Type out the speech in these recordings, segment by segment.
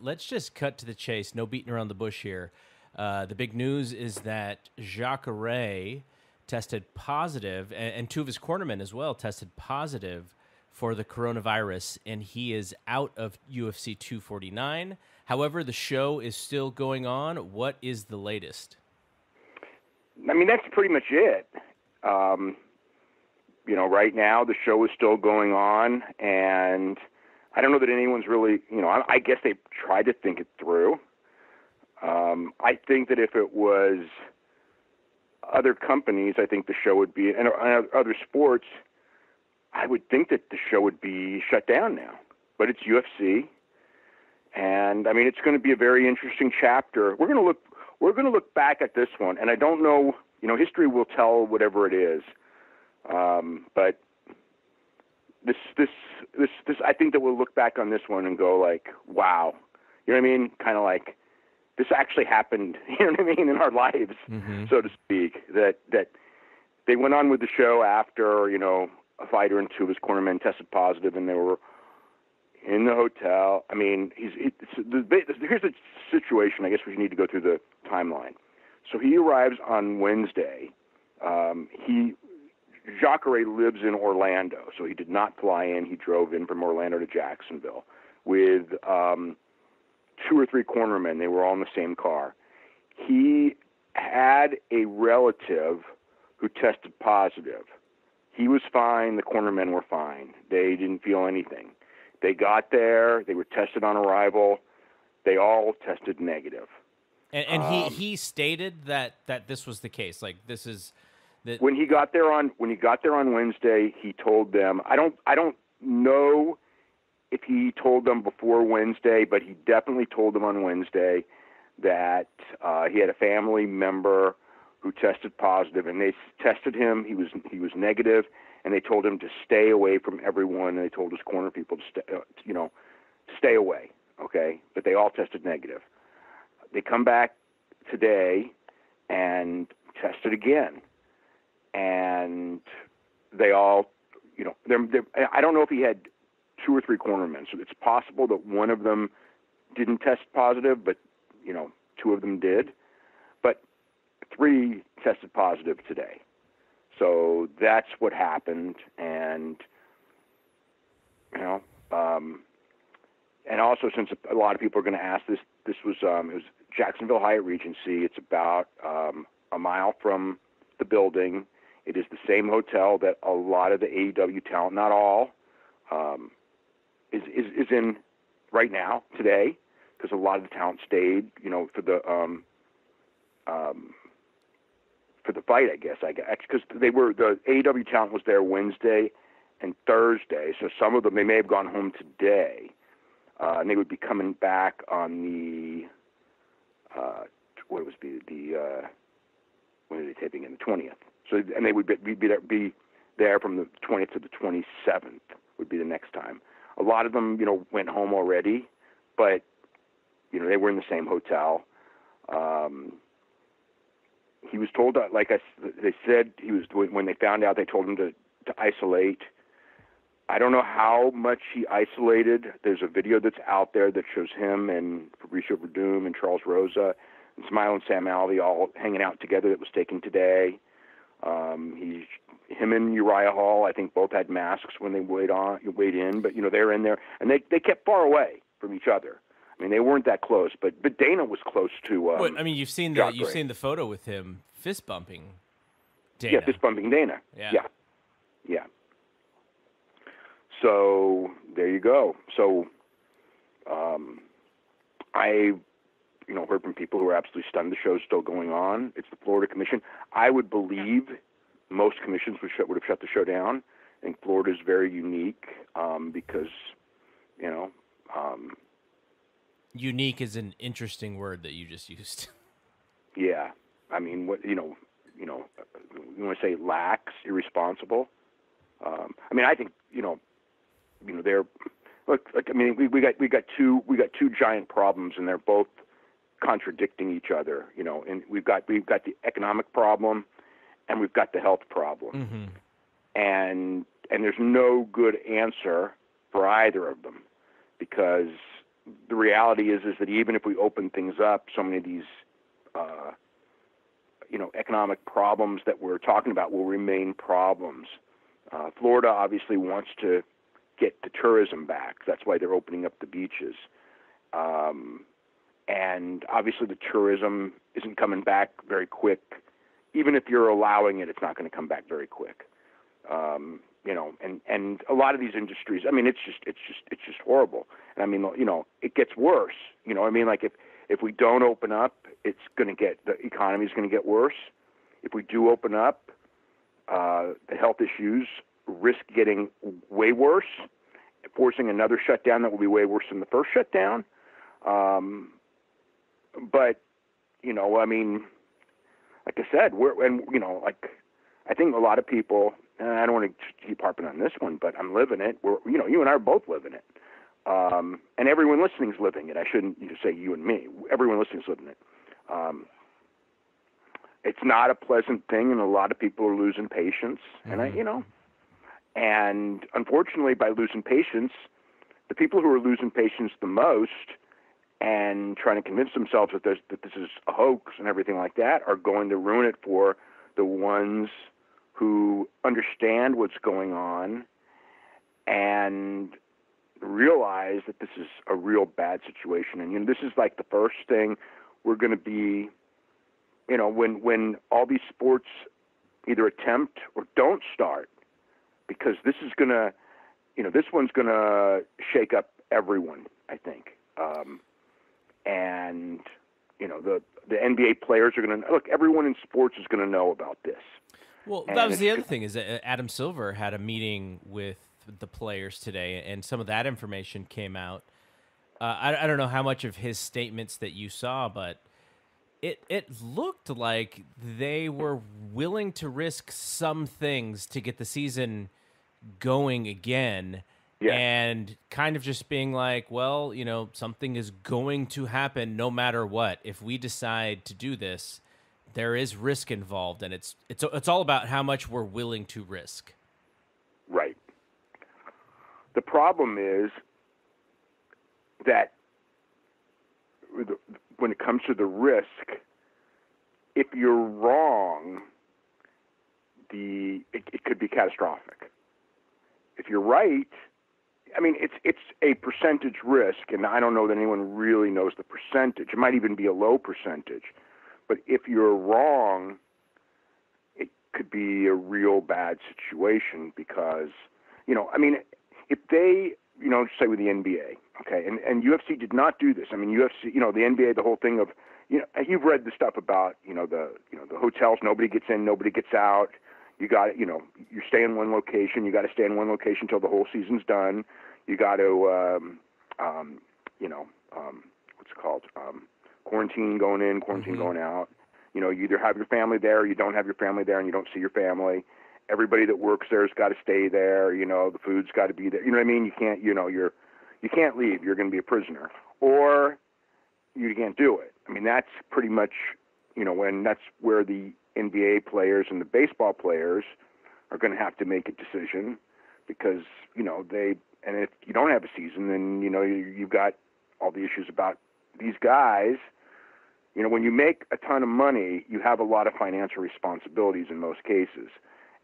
let's just cut to the chase. No beating around the bush here. The big news is that Jacare tested positive, and two of his cornermen as well tested positive for the coronavirus, and he is out of UFC 249. However, the show is still going on. What is the latest? I mean, that's pretty much it. Right now the show is still going on, and I don't know that anyone's really, I guess they tried to think it through. I think that if it was other companies, I think the show would be, and other sports, I would think that the show would be shut down now. But it's UFC, and I mean, it's going to be a very interesting chapter. We're going to look back at this one, and I don't know, history will tell whatever it is. But this, I think that we'll look back on this one and go like, wow, you know what I mean? Kind of like this actually happened, you know what I mean, in our lives, so to speak. That they went on with the show after, a fighter and two of his cornermen tested positive, and they were in the hotel. I mean, here's the situation. I guess we need to go through the timeline. So he arrives on Wednesday. Jacare lives in Orlando, so he did not fly in. He drove in from Orlando to Jacksonville with two or three cornermen. They were all in the same car. He had a relative who tested positive. He was fine. The cornermen were fine. They didn't feel anything. They got there. They were tested on arrival. They all tested negative. And he stated that this was the case. Like, this is that when he got there on Wednesday, he told them. I don't know if he told them before Wednesday, but he definitely told them on Wednesday that he had a family member who tested positive, and they tested him. He was negative, and they told him to stay away from everyone. And they told his corner people to stay away. Okay, but they all tested negative. They come back today and tested again, and they all, I don't know if he had two or three cornermen, so it's possible that one of them didn't test positive, but two of them did. But three tested positive today. So that's what happened, and and also, since a lot of people are going to ask this, it was Jacksonville Hyatt Regency. It's about a mile from the building. It is the same hotel that a lot of the AEW talent, not all, is in right now today, because a lot of the talent stayed, for the fight, I guess, because the AEW talent was there Wednesday and Thursday, so some of them, they may have gone home today, and they would be coming back on the when are they taping in? The 20th. So, and they would be there from the 20th to the 27th would be the next time. A lot of them, went home already, but they were in the same hotel. He was told that, they said, when they found out, they told him to isolate. I don't know how much he isolated. There's a video that's out there that shows him and Fabricio Verdum and Charles Rosa and Smile and Sam Alvey all hanging out together. That was taken today. Him and Uriah Hall, I think, both had masks when they weighed in, but they're in there, and they kept far away from each other. I mean, they weren't that close, but Dana was close to. You've seen the photo with him fist bumping Dana. Yeah, fist bumping Dana. Yeah. So there you go. So I heard from people who are absolutely stunned the show's still going on. It's the Florida Commission. I would believe most commissions would have shut the show down. I think Florida is very unique because, unique is an interesting word that you just used. Yeah. I mean, you want to say lax, irresponsible. I mean, I think, they're, look, we got two giant problems, and they're both contradicting each other, and we've got the economic problem, and we've got the health problem, and there's no good answer for either of them, because the reality is that even if we open things up, so many of these, economic problems that we're talking about will remain problems. Florida obviously wants to get the tourism back. That's why they're opening up the beaches. And obviously the tourism isn't coming back very quick. Even if you're allowing it, it's not going to come back very quick. And a lot of these industries, I mean, it's just horrible. And I mean, it gets worse. Like if we don't open up, the economy is going to get worse. If we do open up, the health issues risk getting way worse, forcing another shutdown that will be way worse than the first shutdown. But, like I said, I think a lot of people, and I don't want to keep harping on this one, but I'm living it. You and I are both living it. And everyone listening is living it. I shouldn't say you and me. Everyone listening is living it. It's not a pleasant thing, and a lot of people are losing patience. Mm-hmm. And unfortunately, by losing patience, the people who are losing patience the most and trying to convince themselves that this is a hoax and everything like that are going to ruin it for the ones who understand what's going on and realize that this is a real bad situation. And this is like the first thing we're going to be, when all these sports either attempt or don't start, because this is going to, this one's going to shake up everyone, I think. And the NBA players are going to look. Everyone in sports is going to know about this. Well, that was the other thing, is that Adam Silver had a meeting with the players today, and some of that information came out. I don't know how much of his statements that you saw, but it looked like they were willing to risk some things to get the season going again. Yeah. And kind of just being like, well, something is going to happen no matter what. If we decide to do this, there is risk involved, and it's all about how much we're willing to risk. Right. The problem is that when it comes to the risk, if you're wrong, it could be catastrophic. If you're right, I mean, it's a percentage risk, and I don't know that anyone really knows the percentage. It might even be a low percentage. But if you're wrong, it could be a real bad situation because, if they, say with the NBA, okay, and UFC did not do this. I mean, UFC, the NBA, the whole thing of, you've read the stuff about, the hotels, nobody gets in, nobody gets out. You got to, you stay in one location. You got to stay in one location until the whole season's done. You got to, what's it called? Quarantine going in, quarantine going out. You either have your family there or you don't have your family there and you don't see your family. Everybody that works there has got to stay there. The food's got to be there. You know what I mean? You can't, you can't leave. You're going to be a prisoner. Or you can't do it. I mean, that's pretty much, when that's where the NBA players and the baseball players are going to have to make a decision because, and if you don't have a season, then, you've got all the issues about these guys. When you make a ton of money, you have a lot of financial responsibilities in most cases.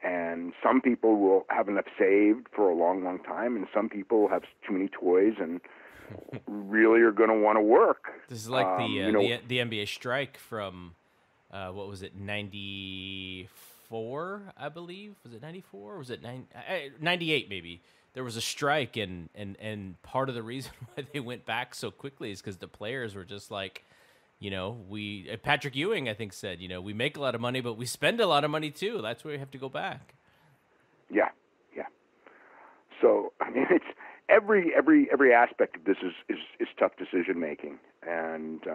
And some people will have enough saved for a long, long time, and some people have too many toys and really are going to want to work. This is like the NBA strike from, what was it, 94, I believe? Was it 94? Or was it 98 maybe? There was a strike, and part of the reason why they went back so quickly is because the players were just like, Patrick Ewing, I think, said, we make a lot of money, but we spend a lot of money too. That's where we have to go back. Yeah. So, I mean, it's every aspect of this is tough decision making. And,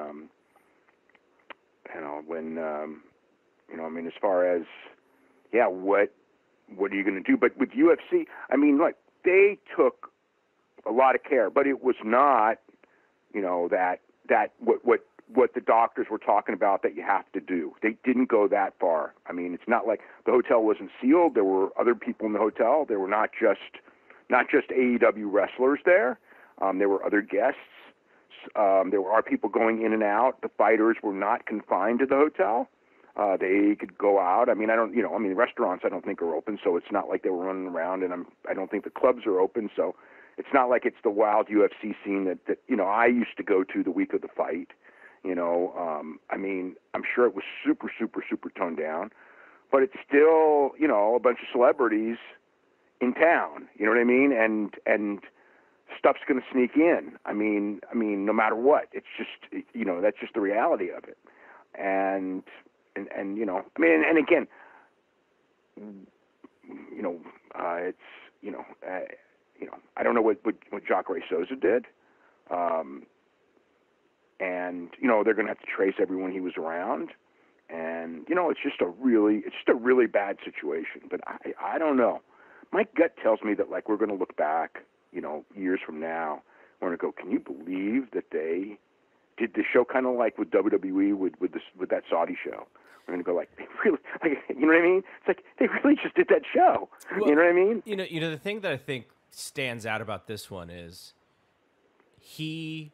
when, I mean, as far as, what are you going to do? But with UFC, I mean, look, they took a lot of care, but it was not, that what the doctors were talking about that you have to do. They didn't go that far. I mean, it's not like the hotel wasn't sealed. There were other people in the hotel. There were not just AEW wrestlers there. There were other guests. There are people going in and out. The fighters were not confined to the hotel. They could go out. I mean, restaurants I don't think are open, so it's not like they were running around, and I don't think the clubs are open, so it's not like it's the wild UFC scene that I used to go to the week of the fight. I mean, I'm sure it was super, super, super toned down, but it's still, a bunch of celebrities in town. You know what I mean? And stuff's going to sneak in. I mean, no matter what, it's just, that's just the reality of it. And again, it's, I don't know what Jacare Souza did. And, they're going to have to trace everyone he was around. And, it's just a really bad situation. But I don't know. My gut tells me that, like, we're going to look back, years from now, we're going to go, can you believe that they did the show kind of like with WWE with that Saudi show? We're going to go like, they really, you know what I mean? It's like, they really just did that show. Well, you know what I mean? The thing that I think stands out about this one is he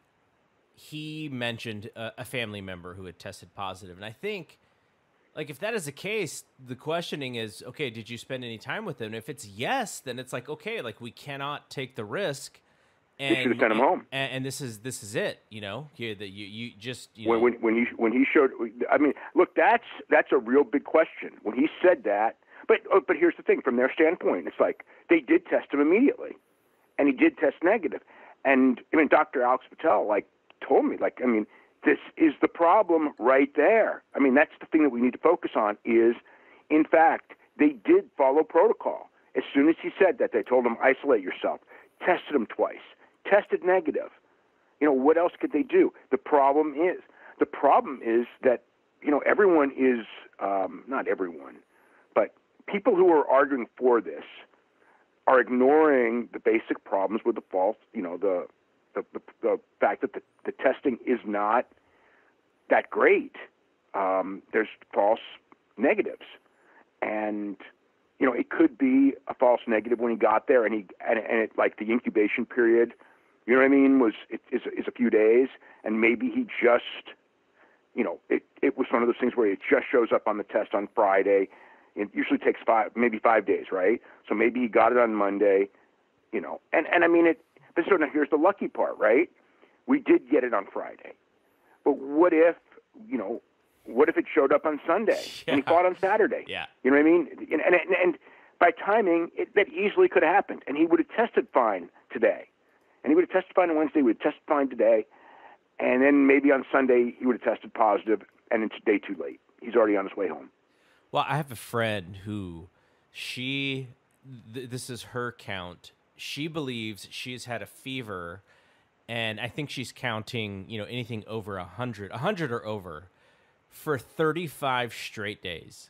mentioned a family member who had tested positive. And I think, like, if that is the case, the questioning is, okay, did you spend any time with them? And if it's yes, then it's like, okay, like, we cannot take the risk. And we should have sent him home. And this is it, here that you just, when he showed, I mean, look, that's a real big question when he said that. But here's the thing, from their standpoint, it's like they did test him immediately, and he did test negative. And I mean, Dr. Alex Patel, told me, this is the problem right there. I mean, that's the thing that we need to focus on is, in fact, they did follow protocol. As soon as he said that, they told him, isolate yourself, tested him twice, tested negative. What else could they do? The problem is that, everyone is, not everyone, but people who are arguing for this are ignoring the basic problems with the false, the fact that the testing is not that great. There's false negatives, and it could be a false negative when he got there, and it, like, the incubation period, you know what I mean, is a few days, and maybe he just, it was one of those things where it just shows up on the test on Friday. It usually takes 5 days, right? So maybe he got it on Monday, and I mean it. But so now here's the lucky part, right? We did get it on Friday. But what if it showed up on Sunday and he fought on Saturday? Yeah. You know what I mean? And by timing, that easily could have happened. And he would have tested fine today. And he would have tested fine on Wednesday, he would have tested fine today. And then maybe on Sunday he would have tested positive, and it's a day too late. He's already on his way home. Well, I have a friend who this is her count. She believes she's had a fever, and I think she's counting, anything over 100 or over, for 35 straight days.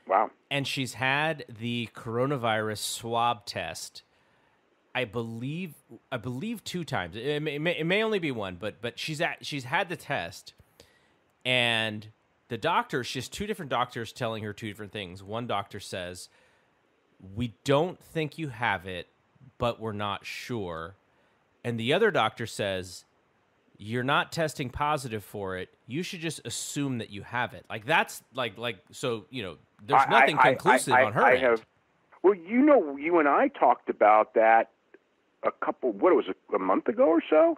Wow. And she's had the coronavirus swab test, I believe 2 times. It may only be one, but she's had the test, and the doctor, she has 2 different doctors telling her 2 different things. One doctor says, we don't think you have it, but we're not sure. And the other doctor says, you're not testing positive for it. You should just assume that you have it. Like, that's so, there's nothing conclusive on her end. Well, you and I talked about that a month ago or so,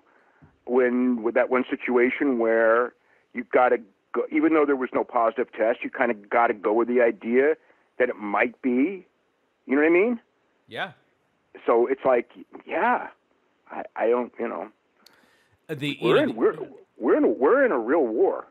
with that one situation where you got to go, even though there was no positive test, you kind of got to go with the idea that it might be, you know what I mean? Yeah. So it's like, yeah, I don't, we're in a real war.